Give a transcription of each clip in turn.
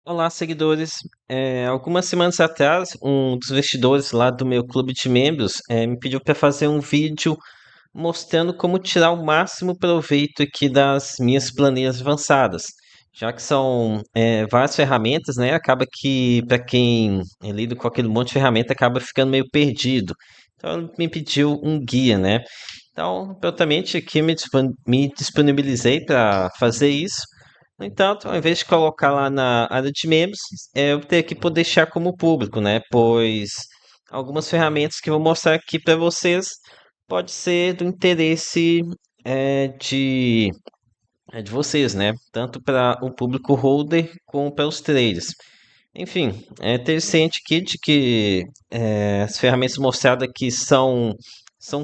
Olá, seguidores. Algumas semanas atrás, um dos investidores lá do meu clube de membros me pediu para fazer um vídeo mostrando como tirar o máximo proveito aqui das minhas planilhas avançadas, já que são várias ferramentas, né? Acaba que para quem lida com aquele monte de ferramenta acaba ficando meio perdido. Então, ele me pediu um guia, né? Então, prontamente aqui me disponibilizei para fazer isso. No entanto, ao invés de colocar lá na área de membros, eu tenho que poder deixar como público, né? Pois algumas ferramentas que eu vou mostrar aqui para vocês pode ser do interesse de, de vocês, né? Tanto para o público holder como para os traders. Enfim, é interessante aqui de que as ferramentas mostradas aqui são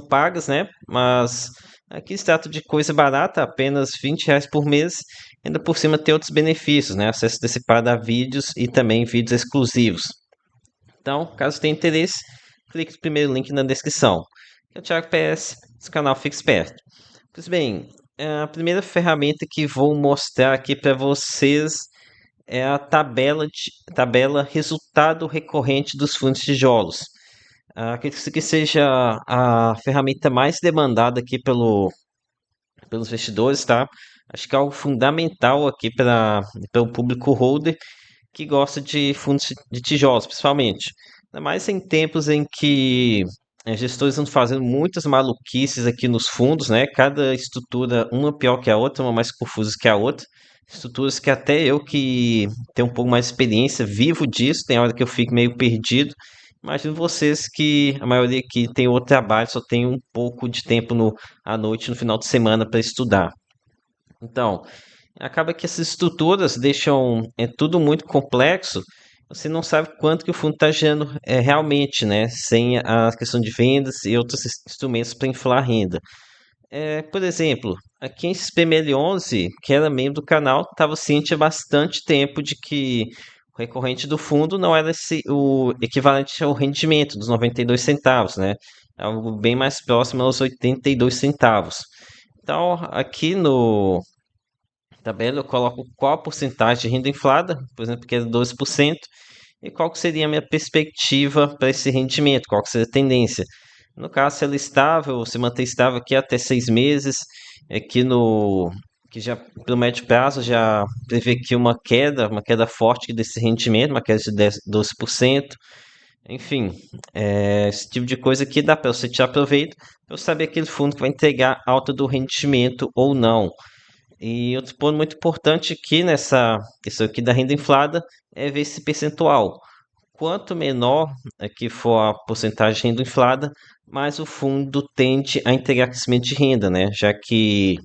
pagas, né? Mas aqui se trata de coisa barata, apenas R$ 20 por mês. Ainda por cima tem outros benefícios, né? Acesso antecipado a vídeos e também vídeos exclusivos. Então, caso tenha interesse, clique no primeiro link na descrição. Eu, Thiago PS, do canal Fique Esperto. Pois bem, a primeira ferramenta que vou mostrar aqui para vocês é a tabela resultado recorrente dos fundos de tijolos. Acredito que seja a ferramenta mais demandada aqui pelos investidores, tá? Acho que é algo fundamental aqui para o público holder que gosta de fundos de tijolos, principalmente. Ainda mais em tempos em que gestores estão fazendo muitas maluquices aqui nos fundos, né? Cada estrutura, uma pior que a outra, uma mais confusa que a outra. Estruturas que até eu que tenho um pouco mais de experiência, vivo disso, tem hora que eu fico meio perdido. Imagino vocês que a maioria aqui tem outro trabalho, só tem um pouco de tempo à noite, no final de semana para estudar. Então, acaba que essas estruturas deixam tudo muito complexo. Você não sabe quanto que o fundo está gerando realmente, né? Sem a questão de vendas e outros instrumentos para inflar a renda. Por exemplo, aqui em XPML11, que era membro do canal, estava ciente há bastante tempo de que o recorrente do fundo não era o equivalente ao rendimento dos 92 centavos, né? Algo bem mais próximo aos 82 centavos. Então, aqui no tabela eu coloco qual a porcentagem de renda inflada, por exemplo, que é 12%, e qual que seria a minha perspectiva para esse rendimento, qual que seria a tendência. No caso, se ela é estável, se mantém estável aqui até 6 meses, aqui no que já pelo médio prazo já prevê aqui uma queda forte desse rendimento, uma queda de 12%. Enfim, esse tipo de coisa aqui dá para você tirar proveito, para eu saber aquele fundo que vai entregar alta do rendimento ou não. E outro ponto muito importante aqui nessa questão aqui da renda inflada é ver esse percentual. Quanto menor aqui for a porcentagem de renda inflada, mais o fundo tende a entregar crescimento de renda, né? Já que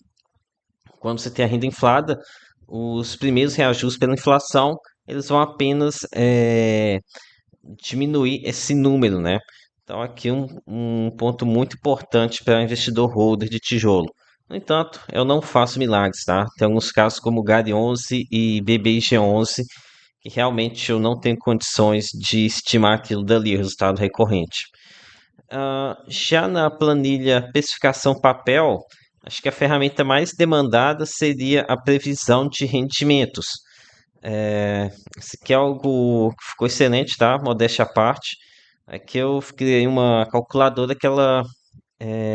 quando você tem a renda inflada, os primeiros reajustes pela inflação, eles vão apenas diminuir esse número, né? Então aqui um ponto muito importante para investidor holder de tijolo. No entanto, eu não faço milagres, tá? Tem alguns casos como o GARI 11 e BBIG 11 que realmente eu não tenho condições de estimar aquilo dali, o resultado recorrente. Já na planilha especificação papel, acho que a ferramenta mais demandada seria a previsão de rendimentos. Isso aqui é algo que ficou excelente, tá? Modéstia à parte. Aqui eu criei uma calculadora que ela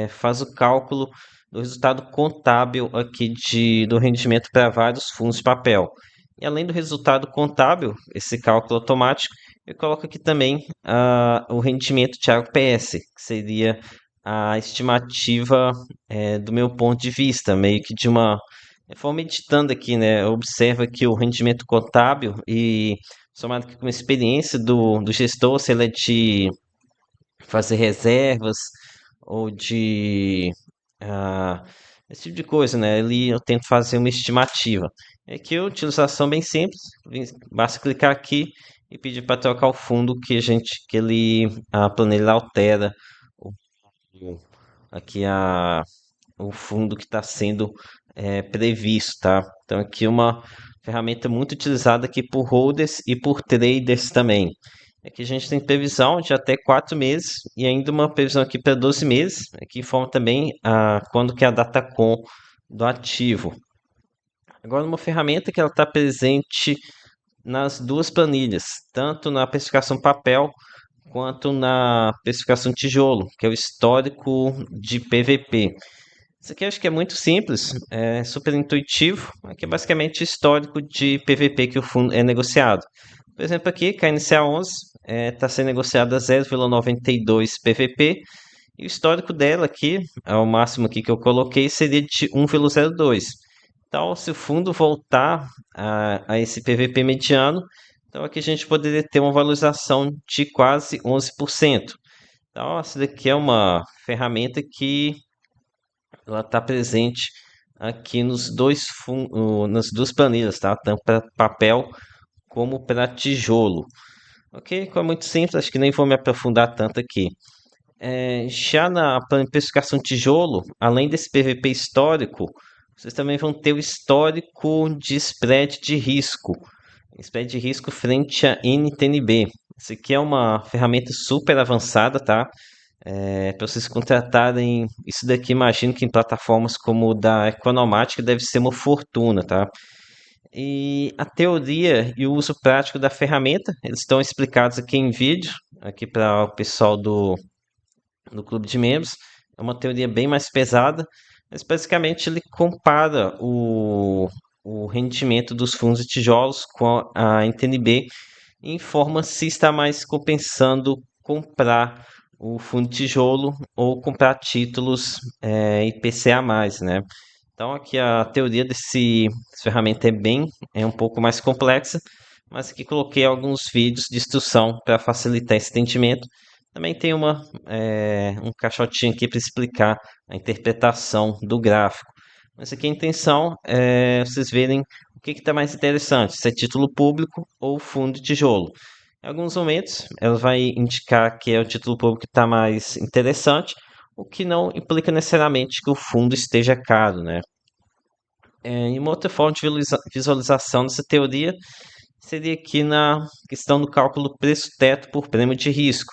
faz o cálculo do resultado contábil aqui do rendimento para vários fundos de papel. E além do resultado contábil, esse cálculo automático, eu coloco aqui também o rendimento de PS, que seria a estimativa do meu ponto de vista, meio que de uma forma editando aqui, né? Observa que o rendimento contábil e somado aqui com a experiência do gestor, se ele é de fazer reservas ou de ah, esse tipo de coisa, né? Ali eu tento fazer uma estimativa. É que a utilização bem simples, basta clicar aqui e pedir para trocar o fundo que a planilha altera o, o- aqui o fundo que está sendo previsto, tá? Então aqui é uma ferramenta muito utilizada aqui por holders e por traders também. Aqui a gente tem previsão de até 4 meses e ainda uma previsão aqui para 12 meses. Aqui informa também quando que é a data com do ativo. Agora uma ferramenta que ela está presente nas duas planilhas, tanto na precificação papel quanto na precificação tijolo, que é o histórico de PVP. Isso aqui eu acho que é muito simples, é super intuitivo. Aqui é basicamente o histórico de PVP que o fundo é negociado. Por exemplo, aqui, KNCA 11 está sendo negociada a 0,92 PVP e o histórico dela aqui, o máximo aqui que eu coloquei, seria de 1,02. Então, se o fundo voltar a esse PVP mediano, então aqui a gente poderia ter uma valorização de quase 11%. Então, essa daqui é uma ferramenta que ela está presente aqui nas duas planilhas, tá? Tanto para papel como para tijolo. Ok? Então é muito simples, acho que nem vou me aprofundar tanto aqui. Já na precificação tijolo, além desse PVP histórico, vocês também vão ter o histórico de spread de risco. Spread de risco frente a NTNB. Isso aqui é uma ferramenta super avançada, tá? Para vocês contratarem isso daqui, imagino que em plataformas como o da Economatic deve ser uma fortuna, tá? E a teoria e o uso prático da ferramenta, eles estão explicados aqui em vídeo, aqui para o pessoal do clube de membros. É uma teoria bem mais pesada, mas basicamente ele compara o rendimento dos fundos de tijolos com a NTNB e informa se está mais compensando comprar o fundo de tijolo ou comprar títulos IPCA+, né? Então aqui a teoria dessa ferramenta é um pouco mais complexa, mas aqui coloquei alguns vídeos de instrução para facilitar esse entendimento. Também tem um caixotinho aqui para explicar a interpretação do gráfico. Mas aqui a intenção é vocês verem o que está mais interessante, se é título público ou fundo de tijolo. Em alguns momentos, ela vai indicar que é o título público que está mais interessante, o que não implica necessariamente que o fundo esteja caro, né? E uma outra forma de visualização dessa teoria seria aqui na questão do cálculo preço-teto por prêmio de risco.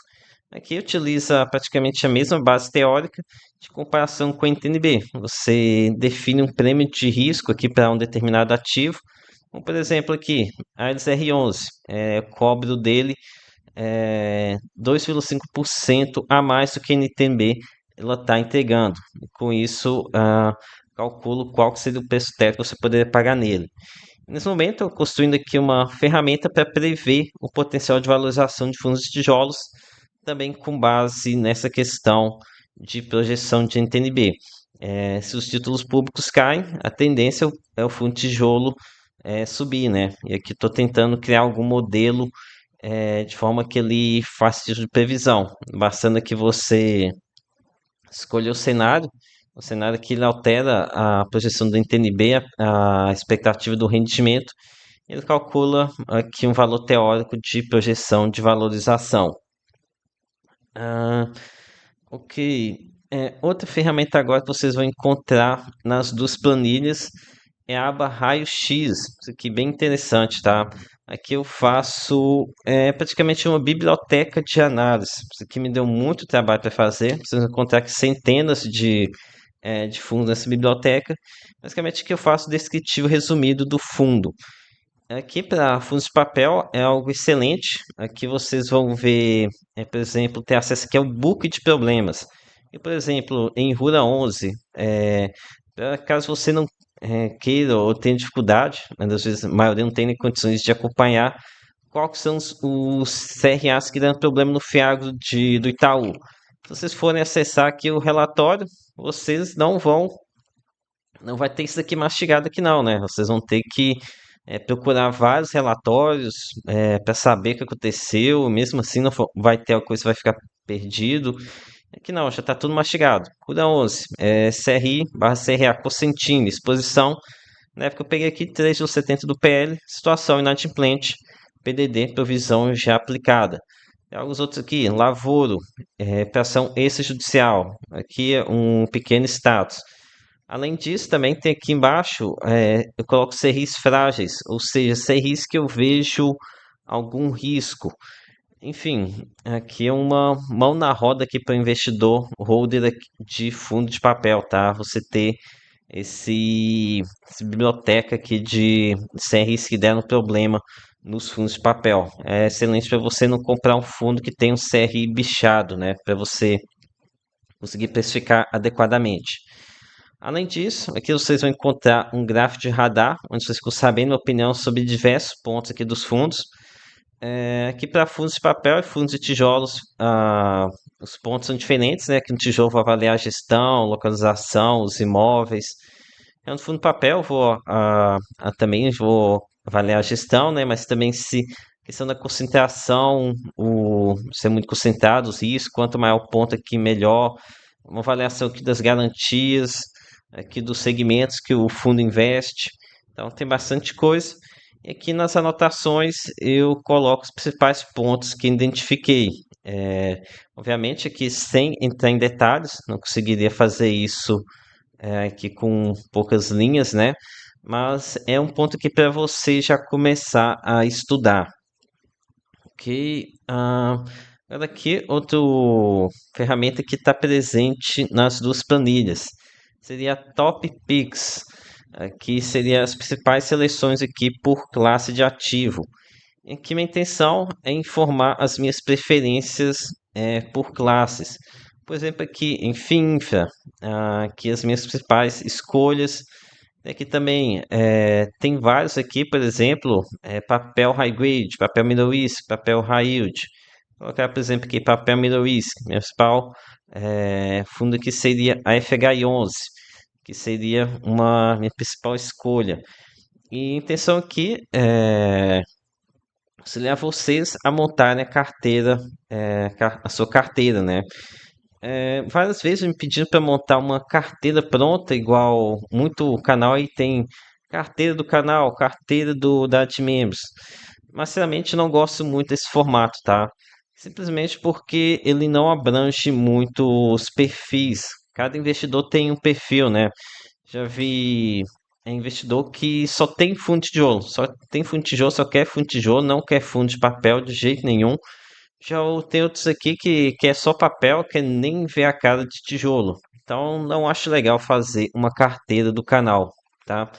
Aqui utiliza praticamente a mesma base teórica de comparação com a NTNB. Você define um prêmio de risco aqui para um determinado ativo, como por exemplo aqui, a LZR11, o cobro dele 2,5% a mais do que a NTNB ela está entregando. E com isso, calculo qual que seria o preço técnico que você poderia pagar nele. Nesse momento, eu estou construindo aqui uma ferramenta para prever o potencial de valorização de fundos de tijolos, também com base nessa questão de projeção de NTNB. Se os títulos públicos caem, a tendência é o fundo de tijolo subir, né? E aqui estou tentando criar algum modelo de forma que ele faça tipo de previsão. Bastando que você escolher o cenário que ele altera a projeção do NTNB, a expectativa do rendimento, ele calcula aqui um valor teórico de projeção de valorização. Ah, ok. Outra ferramenta agora que vocês vão encontrar nas duas planilhas é a aba raio-x. Isso aqui é bem interessante, tá? Aqui eu faço praticamente uma biblioteca de análise. Isso aqui me deu muito trabalho para fazer. Vocês vão encontrar aqui centenas de fundos nessa biblioteca. Basicamente, aqui eu faço o descritivo resumido do fundo. Aqui para fundos de papel é algo excelente. Aqui vocês vão ver, por exemplo, ter acesso aqui ao book de problemas. E, por exemplo, em Rura 11, caso você não queira ou tenha dificuldade, mas às vezes a maioria não tem nem condições de acompanhar, quais são os CRAs que dão problema no Fiagro do Itaú. Se vocês forem acessar aqui o relatório, vocês não vai ter isso aqui mastigado aqui não, né? Vocês vão ter que procurar vários relatórios para saber o que aconteceu, mesmo assim não vai ter alguma coisa que vai ficar perdido. Aqui não, já está tudo mastigado. Cuda 11, CRI/CRA Cosentino, exposição. Na época eu peguei aqui 3,70 do PL, situação inadimplente, PDD, provisão já aplicada. Tem alguns outros aqui, lavoro, ação extrajudicial, aqui é um pequeno status. Além disso, também tem aqui embaixo, eu coloco CRIs frágeis, ou seja, CRIs que eu vejo algum risco. Enfim, aqui é uma mão na roda aqui para o investidor holder de fundo de papel, tá? Você ter essa biblioteca aqui de CRIs que deram problema nos fundos de papel. É excelente para você não comprar um fundo que tem um CRI bichado, né? Para você conseguir precificar adequadamente. Além disso, aqui vocês vão encontrar um gráfico de radar, onde vocês ficam sabendo a opinião sobre diversos pontos aqui dos fundos. Aqui para fundos de papel e fundos de tijolos, os pontos são diferentes, né? Aqui no tijolo vou avaliar a gestão, localização, os imóveis. No fundo de papel também vou avaliar a gestão, né? Mas também se questão da concentração, ser muito concentrado, os riscos, quanto maior o ponto aqui, melhor. Uma avaliação aqui das garantias, aqui dos segmentos que o fundo investe. Então tem bastante coisa. E aqui nas anotações eu coloco os principais pontos que identifiquei. É, Obviamente aqui sem entrar em detalhes, não conseguiria fazer isso aqui com poucas linhas, né? Mas é um ponto aqui para você já começar a estudar. Ok? Agora aqui, outra ferramenta que está presente nas duas planilhas seria a Top Picks. Aqui seria as principais seleções aqui por classe de ativo. Aqui minha intenção é informar as minhas preferências por classes. Por exemplo, aqui em FINFRA, aqui as minhas principais escolhas. Aqui também tem vários aqui, por exemplo, papel high grade, papel middle risk, papel high yield. Vou colocar, por exemplo, aqui papel middle risk. Minha principal fundo aqui seria a FHI11, que seria uma minha principal escolha. E a intenção aqui é auxiliar vocês a montarem a carteira, a sua carteira, né? Várias vezes me pedindo para montar uma carteira pronta, igual muito canal aí tem carteira do canal, carteira da de membros. Mas sinceramente não gosto muito desse formato, tá? Simplesmente porque ele não abrange muito os perfis. Cada investidor tem um perfil, né? Já vi investidor que só tem fundo de tijolo, só tem fundo de tijolo, só quer fundo de tijolo, não quer fundo de papel de jeito nenhum. Tem outros aqui que é só papel, que nem vê a cara de tijolo. Então não acho legal fazer uma carteira do canal, tá?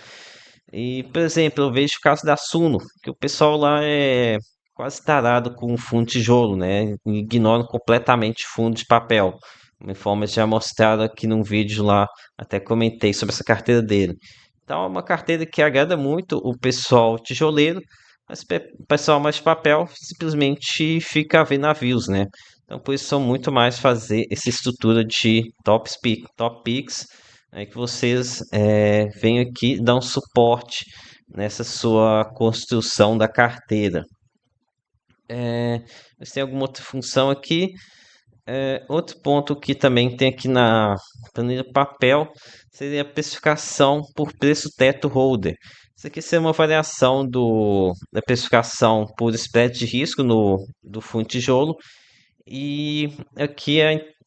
E, por exemplo, eu vejo o caso da Suno, que o pessoal lá é quase tarado com fundo de tijolo, né? Ignoram completamente fundo de papel. Uma forma já mostrado aqui num vídeo lá, até comentei sobre essa carteira dele. Então é uma carteira que agrada muito o pessoal tijoleiro, mas o pessoal mais de papel simplesmente fica a ver navios, né? Então por isso são muito mais fazer essa estrutura de top picks, que vocês venham aqui dar um suporte nessa sua construção da carteira. Mas tem alguma outra função aqui? Outro ponto que também tem aqui na planilha papel seria a precificação por preço teto holder. Isso aqui seria uma variação da precificação por spread de risco do fundo tijolo. E aqui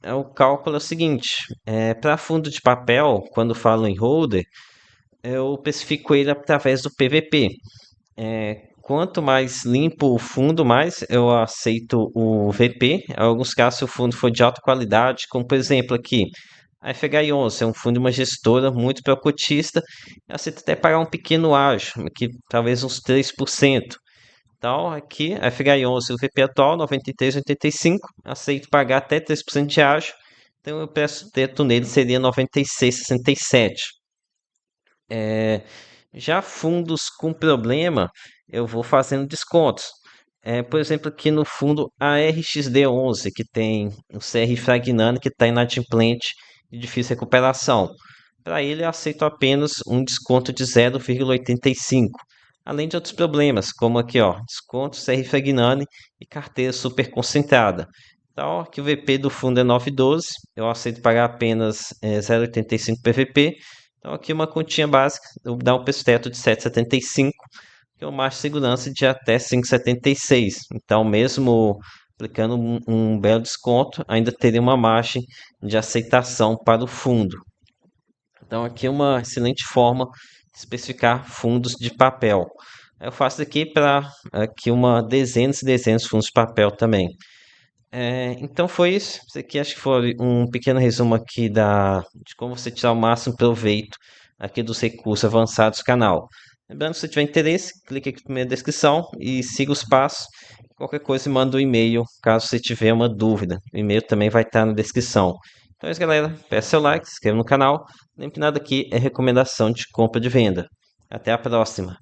o cálculo é o seguinte: para fundo de papel, quando falo em holder, eu especifico ele através do PVP. Quanto mais limpo o fundo, mais eu aceito o VP. Em alguns casos, se o fundo for de alta qualidade, como por exemplo aqui, a FHI11 é um fundo de uma gestora muito para cotista, eu aceito até pagar um pequeno ágio, aqui talvez uns 3%. Então, aqui, a FHI11, o VP atual, 93,85, aceito pagar até 3% de ágio, então o preço teto nele seria 96,67. Já fundos com problema, eu vou fazendo descontos. Por exemplo, aqui no fundo ARXD11, que tem o CR Fragnano, que está inadimplente e difícil recuperação. Para ele, eu aceito apenas um desconto de 0,85. Além de outros problemas, como aqui, ó, desconto CR Fragnani e carteira super concentrada. Então, aqui o VP do fundo é 9,12, eu aceito pagar apenas 0,85 PVP. Então, aqui uma continha básica, dá um preço teto de 7,75, que é uma margem de segurança de até 5,76. Então, mesmo aplicando um belo desconto, ainda teria uma margem de aceitação para o fundo. Então, aqui é uma excelente forma de especificar fundos de papel. Eu faço aqui para aqui uma dezenas e dezenas de fundos de papel também. Então foi isso. Isso aqui acho que foi um pequeno resumo aqui de como você tirar o máximo proveito aqui dos recursos avançados do canal. Lembrando, se você tiver interesse, clique aqui na descrição e siga os passos. Qualquer coisa, manda um e-mail caso você tiver uma dúvida. O e-mail também vai estar na descrição. Então é isso, galera. Peça seu like, se inscreva no canal. Lembre que nada aqui é recomendação de compra de venda. Até a próxima.